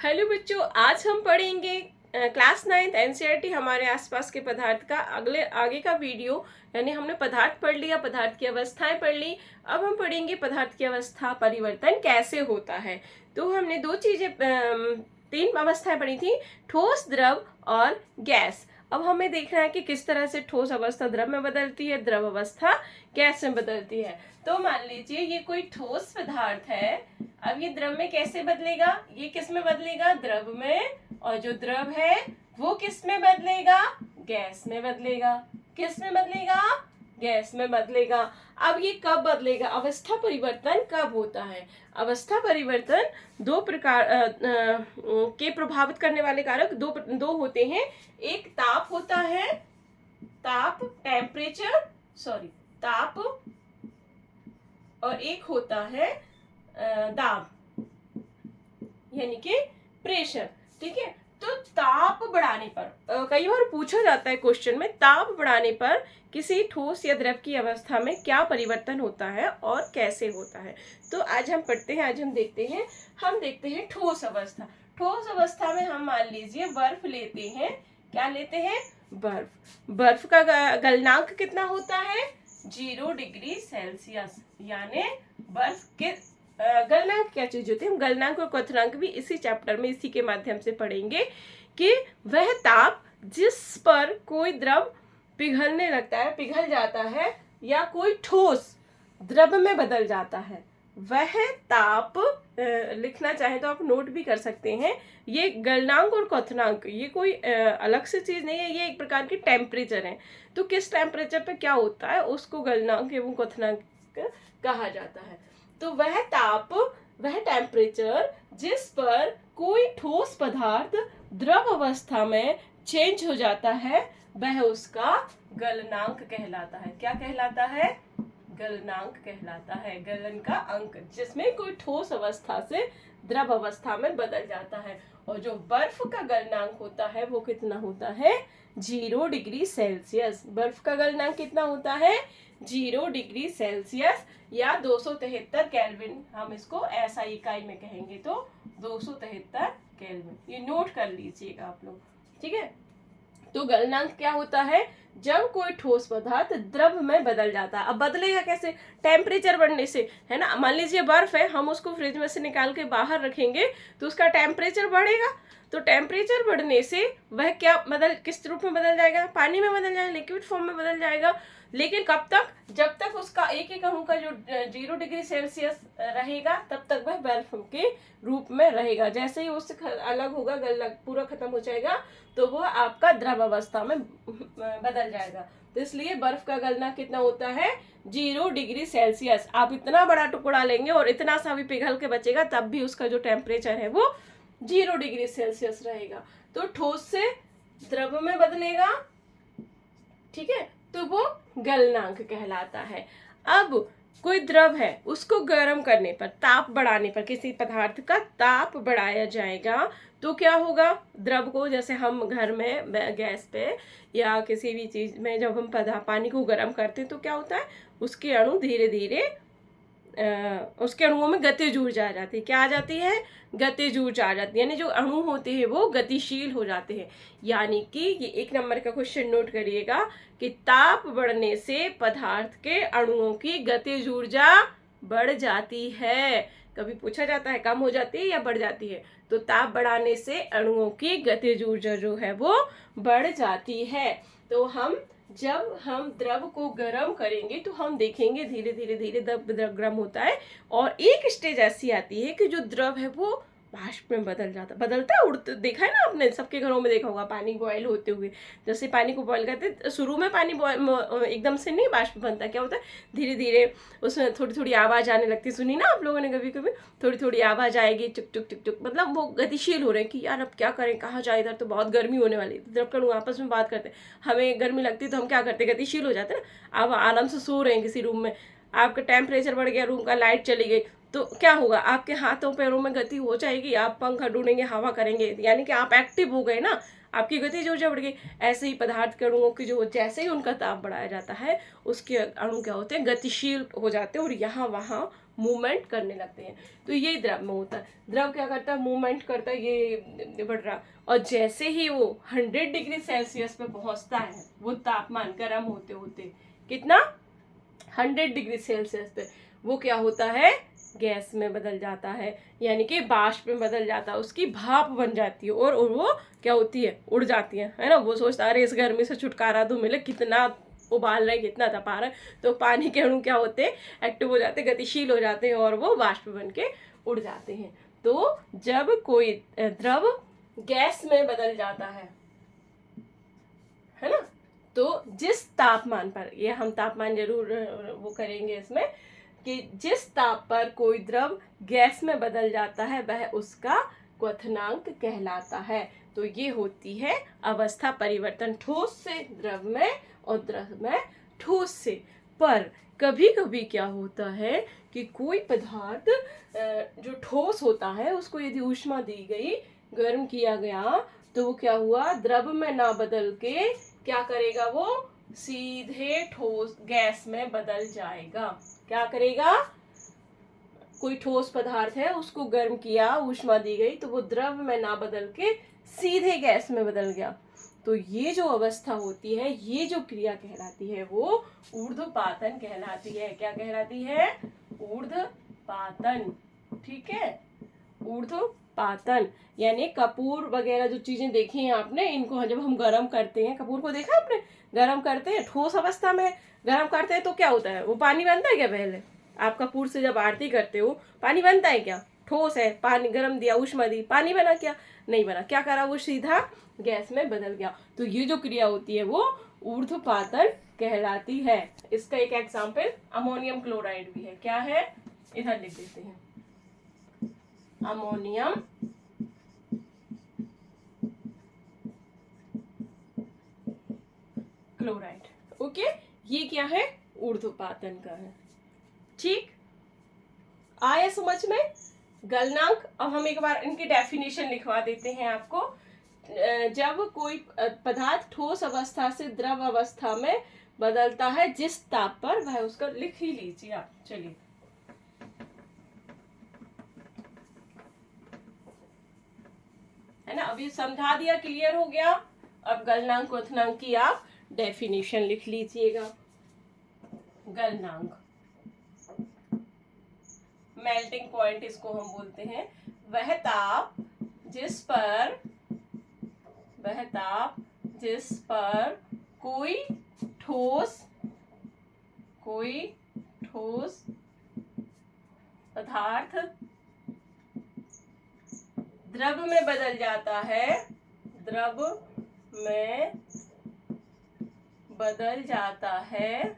Hello बच्चों, आज हम पढ़ेंगे क्लास 9 एनसीईआरटी हमारे आसपास के पदार्थ का आगे का वीडियो। यानी हमने पदार्थ पढ़ लिया, पदार्थ की अवस्थाएं पढ़ ली। अब हम पढ़ेंगे पदार्थ की अवस्था परिवर्तन कैसे होता है। तो हमने तीन अवस्थाएं पढ़ी थी, ठोस, द्रव और गैस। अब हमें देखना है कि किस तरह से ठोस अवस्था द्रव में बदलती है, द्रव अवस्था गैस में बदलती है। तो मान लीजिए ये कोई ठोस पदार्थ है, अब ये द्रव में कैसे बदलेगा, ये किस में बदलेगा, द्रव में। और जो द्रव है वो किस में बदलेगा, गैस में बदलेगा। किस में बदलेगा, गैस में बदलेगा। अब ये कब बदलेगा, अवस्था परिवर्तन कब होता है। अवस्था परिवर्तन दो प्रकार के प्रभावित करने वाले कारक दो होते हैं। एक ताप होता है, ताप ताप, और एक होता है दाब, यानी कि प्रेशर। ठीक है, तो ताप बढ़ाने पर कई बार पूछा जाता है क्वेश्चन में, ताप बढ़ाने पर किसी ठोस या द्रव की अवस्था में क्या परिवर्तन होता है और कैसे होता है। तो आज हम पढ़ते हैं, आज हम देखते हैं ठोस अवस्था। ठोस अवस्था में हम मान लीजिए बर्फ लेते हैं। क्या लेते हैं, बर्फ का गलनांक कितना होता है, 0 डिग्री सेल्सियस। यानी बर्फ के गलनांक क्या चीज होती है, हम गलनांक और क्वथनांक भी इसी चैप्टर में इसी के माध्यम से पढ़ेंगे कि वह ताप जिस पर कोई द्रव पिघलने लगता है, पिघल जाता है, या कोई ठोस द्रव में बदल जाता है, वह ताप लिखना चाहे तो आप नोट भी कर सकते हैं। ये गलनांक और क्वथनांक ये कोई अलग से चीज नहीं है, ये एक प्रकार की टेम्परेचर है। तो किस टेम्परेचर पे क्या होता है उसको गलनांक एवं क्वथनांक कहा जाता है। तो वह ताप, वह टेम्परेचर जिस पर कोई ठोस पदार्थ द्रव अवस्था में चेंज हो जाता है, वह उसका गलनांक कहलाता है। क्या कहलाता है, गलनांक कहलाता है। गलन का अंक, जिसमें कोई ठोस अवस्था से द्रव अवस्था में बदल जाता है। और जो बर्फ का गलनांक होता है वो कितना होता है, 0 डिग्री सेल्सियस। बर्फ का गलनांक कितना होता है, 0 डिग्री सेल्सियस या 273 केल्विन। हम इसको ऐसा इकाई में कहेंगे तो 273 केल्विन। ये नोट कर लीजिएगा आप लोग, ठीक है। तो गलनांक क्या होता है, जब कोई ठोस पदार्थ द्रव में बदल जाता है। अब बदलेगा कैसे, टेम्परेचर बढ़ने से, है ना। मान लीजिए बर्फ है, हम उसको फ्रिज में से निकाल के बाहर रखेंगे तो उसका टेम्परेचर बढ़ेगा। तो टेम्परेचर बढ़ने से वह किस रूप में बदल जाएगा, पानी में बदल जाएगा, लिक्विड फॉर्म में बदल जाएगा। लेकिन कब तक, जब तक उसका एक एक अणु का जो 0 डिग्री सेल्सियस रहेगा तब तक वह बर्फ के रूप में रहेगा। जैसे ही उससे अलग होगा, पूरा खत्म हो जाएगा, तो वह आपका द्रव अवस्था में बदल जाएगा। तो इसलिए बर्फ का गलना कितना होता है, 0 डिग्री सेल्सियस। आप इतना बड़ा टुकड़ा लेंगे और इतना सा भी पिघल के बचेगा तब भी उसका जो टेम्परेचर है वो 0 डिग्री सेल्सियस रहेगा। तो ठोस से द्रव में बदलेगा, ठीक है, तो वो गलनांक कहलाता है। अब कोई द्रव है, उसको गर्म करने पर, ताप बढ़ाने पर, किसी पदार्थ का ताप बढ़ाया जाएगा तो क्या होगा, द्रव को, जैसे हम घर में गैस पे या किसी भी चीज में जब हम पानी को गर्म करते हैं तो क्या होता है, उसके अणु धीरे धीरे उसके अणुओं में गतिज ऊर्जा आ जाती है। क्या आ जाती है, गतिज ऊर्जा आ जाती है। यानी जो अणु होते हैं वो गतिशील हो जाते हैं। यानी कि ये 1 नंबर का क्वेश्चन नोट करिएगा कि ताप बढ़ने से पदार्थ के अणुओं की गतिज ऊर्जा बढ़ जाती है। कभी पूछा जाता है कम हो जाती है या बढ़ जाती है, तो ताप बढ़ाने से अणुओं की गतिज ऊर्जा जो है वो बढ़ जाती है। तो जब हम द्रव को गर्म करेंगे तो हम देखेंगे धीरे धीरे द्रव गर्म होता है और एक स्टेज ऐसी आती है कि जो द्रव है वो बाष्प में बदलता है, उड़ता। देखा है ना आपने, सबके घरों में देखा होगा पानी बॉयल होते हुए। जैसे पानी को बॉयल करते शुरू में पानी एकदम से नहीं बाष्प बनता, क्या होता है, धीरे धीरे उसमें थोड़ी थोड़ी आवाज आने लगती। सुनी ना आप लोगों ने कभी कभी, थोड़ी थोड़ी आवाज आएगी, चुक चुक चुक चुक, मतलब वो गतिशील हो रहे हैं कि यार अब क्या करें, कहाँ जाए, इधर तो बहुत गर्मी होने वाली है। द्रव कण आपस में बात करते, हमें गर्मी लगती है तो हम क्या करते, गतिशील हो जाते ना। आप आराम से सो रहे हैं किसी रूम में, आपका टेम्परेचर बढ़ गया, रूम का लाइट चली गई, तो क्या होगा, आपके हाथों पैरों में गति हो जाएगी, आप पंखा ढूंढेंगे, हवा करेंगे, यानी कि आप एक्टिव हो गए ना, आपकी गति ऊर्जा बढ़ गई। ऐसे ही पदार्थ के अणुओं की जो, जैसे ही उनका ताप बढ़ाया जाता है उसके अणु क्या होते हैं, गतिशील हो जाते हैं और यहाँ वहाँ मूवमेंट करने लगते हैं। तो ये द्रव में होता है। द्रव क्या करता है, मूवमेंट करता है, ये बढ़ रहा, और जैसे ही वो 100 डिग्री सेल्सियस पे पहुंचता है, वो तापमान गर्म होते होते कितना, 100 डिग्री सेल्सियस पे, वो क्या होता है, गैस में बदल जाता है, यानी कि वाष्प में बदल जाता है, उसकी भाप बन जाती है और वो क्या होती है, उड़ जाती है ना। वो सोचता है अरे इस गर्मी से छुटकारा तो मिले, कितना उबाल रहे, कितना तपा रहे, तो पानी के अणु क्या होते हैं, एक्टिव हो जाते, गतिशील हो जाते हैं और वो वाष्प बन के उड़ जाते हैं। तो जब कोई द्रव गैस में बदल जाता है ना, तो जिस तापमान पर, ये हम तापमान जरूर वो करेंगे इसमें, कि जिस ताप पर कोई द्रव गैस में बदल जाता है वह उसका क्वथनांक कहलाता है। तो ये होती है अवस्था परिवर्तन, ठोस से द्रव में और द्रव में ठोस से। पर कभी कभी क्या होता है कि कोई पदार्थ जो ठोस होता है, उसको यदि ऊष्मा दी गई, गर्म किया गया, तो वो क्या हुआ, द्रव में ना बदल के क्या करेगा, वो सीधे ठोस गैस में बदल जाएगा। क्या करेगा, कोई ठोस पदार्थ है, उसको गर्म किया, ऊष्मा दी गई, तो वो द्रव में ना बदल के सीधे गैस में बदल गया। तो ये जो अवस्था होती है, ये जो क्रिया कहलाती है, वो ऊर्ध्वपातन कहलाती है। क्या कहलाती है, ऊर्ध्वपातन। ठीक है, ऊर्ध्वपातन, यानी कपूर वगैरह जो चीजें देखी हैं आपने, इनको जब हम गर्म करते हैं, कपूर को देखा आपने, गर्म करते हैं, ठोस अवस्था में गर्म करते हैं, तो क्या होता है, वो पानी बनता है क्या, पहले आप कपूर से जब आरती करते हो, पानी बनता है क्या, ठोस है, पानी गर्म दिया, ऊष्मा दी, पानी बना क्या, नहीं बना, क्या करा, वो सीधा गैस में बदल गया। तो ये जो क्रिया होती है वो ऊर्ध्वपातन कहलाती है। इसका एक एग्जाम्पल अमोनियम क्लोराइड भी है। क्या है, इधर लिख देते हैं, अमोनियम क्लोराइड। ओके, ये क्या है, ऊर्ध्वपातन का है। ठीक, आया समझ में। गलनांक, अब हम एक बार इनकी डेफिनेशन लिखवा देते हैं आपको। जब कोई पदार्थ ठोस अवस्था से द्रव अवस्था में बदलता है, जिस ताप पर, वह उसका लिख ही लीजिए आप। चलिए, है ना, अभी समझा दिया, क्लियर हो गया। अब गलनांक क्वथनांक की आप डेफिनेशन लिख लीजिएगा। गलनांक, मेल्टिंग पॉइंट इसको हम बोलते हैं, वह ताप जिस पर कोई ठोस पदार्थ द्रव में बदल जाता है,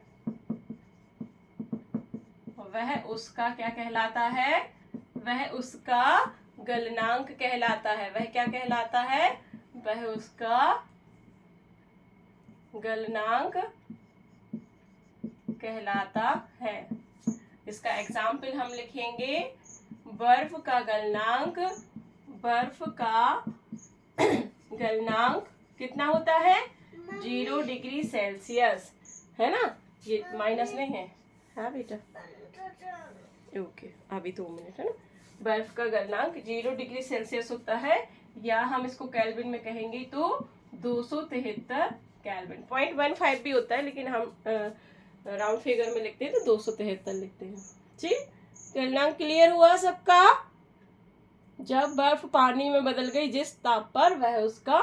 वह उसका क्या कहलाता है, वह उसका गलनांक कहलाता है। वह क्या कहलाता है, वह उसका गलनांक कहलाता है। इसका एग्जाम्पल हम लिखेंगे, बर्फ का गलनांक कितना होता है, 0 डिग्री सेल्सियस, है ना, ये माइनस नहीं है, हाँ बेटा, ओके, अभी 2 मिनट, है ना। बर्फ का गलनांक 0 डिग्री सेल्सियस होता है, या हम इसको केल्विन में कहेंगे तो 273 केल्विन। 0.15 भी होता है, लेकिन हम राउंड फिगर में लिखते हैं तो 273 लिखते हैं। ठीक, गलनांक क्लियर हुआ सबका। जब बर्फ पानी में बदल गई जिस ताप पर, वह उसका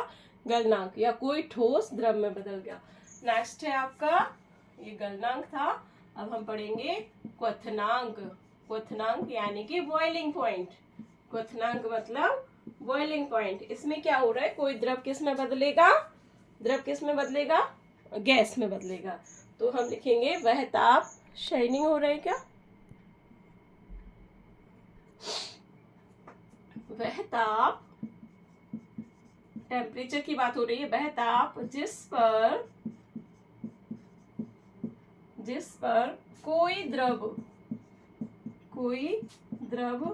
गलनांक, या कोई ठोस द्रव में बदल गया। नेक्स्ट है आपका, ये गलनांक था। अब हम पढ़ेंगे क्वथनांक यानी कि बॉइलिंग पॉइंट। क्वथनांक मतलब बॉइलिंग पॉइंट। इसमें क्या हो रहा है, कोई द्रव किस में बदलेगा, गैस में बदलेगा। तो हम लिखेंगे, वह ताप, शाइनिंग हो रहा है क्या, वह ताप, टेम्परेचर की बात हो रही है, वह ताप जिस पर कोई द्रव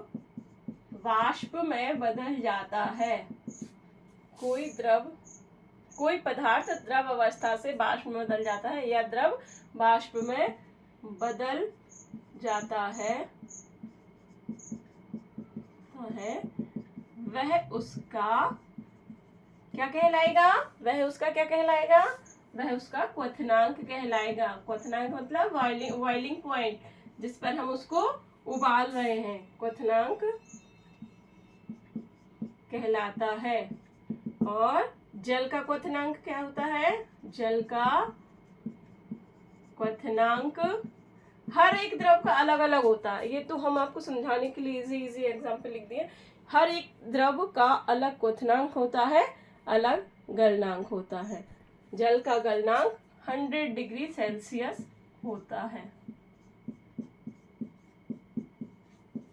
वाष्प में बदल जाता है। कोई पदार्थ द्रव अवस्था से वाष्प में बदल जाता है, या द्रव वाष्प में बदल जाता है, है वह उसका क्या कहलाएगा? वह उसका क्या कहलाएगा? वह उसका क्वथनांक कहलाएगा। क्वथनांक मतलब बॉइलिंग पॉइंट, जिस पर हम उसको उबाल रहे हैं, क्वथनांक कहलाता है। और जल का क्वथनांक क्या होता है? जल का क्वथनांक हर एक द्रव का अलग अलग होता है। ये तो हम आपको समझाने के लिए इजी एग्जांपल लिख दिए। हर एक द्रव का अलग क्वथनांक होता है, अलग गलनांक होता है। जल का गलनांक 100 डिग्री सेल्सियस होता है।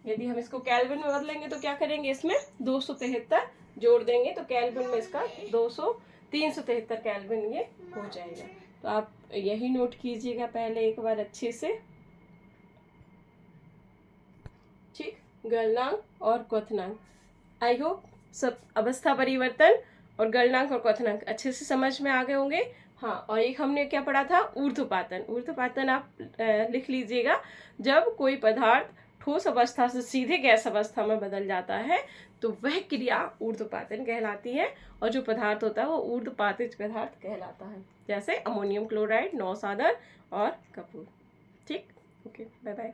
यदि हम इसको केल्विन में बदलेंगे तो क्या करेंगे? इसमें 273 जोड़ देंगे तो केल्विन में इसका 373 केल्विन ये हो जाएगा। तो आप यही नोट कीजिएगा पहले एक बार अच्छे से, ठीक। गलनांक और क्वथनांक, आई होप सब अवस्था परिवर्तन और गलनांक और क्वथनांक अच्छे से समझ में आ गए होंगे। हाँ, और एक हमने क्या पढ़ा था? ऊर्ध्वपातन। ऊर्ध्वपातन आप लिख लीजिएगा, जब कोई पदार्थ ठोस अवस्था से सीधे गैस अवस्था में बदल जाता है तो वह क्रिया ऊर्ध्वपातन कहलाती है। और जो पदार्थ होता है वो ऊर्ध्वपातित पदार्थ कहलाता है, जैसे अमोनियम क्लोराइड, नौसादन और कपूर। ठीक, ओके, बाय बाय।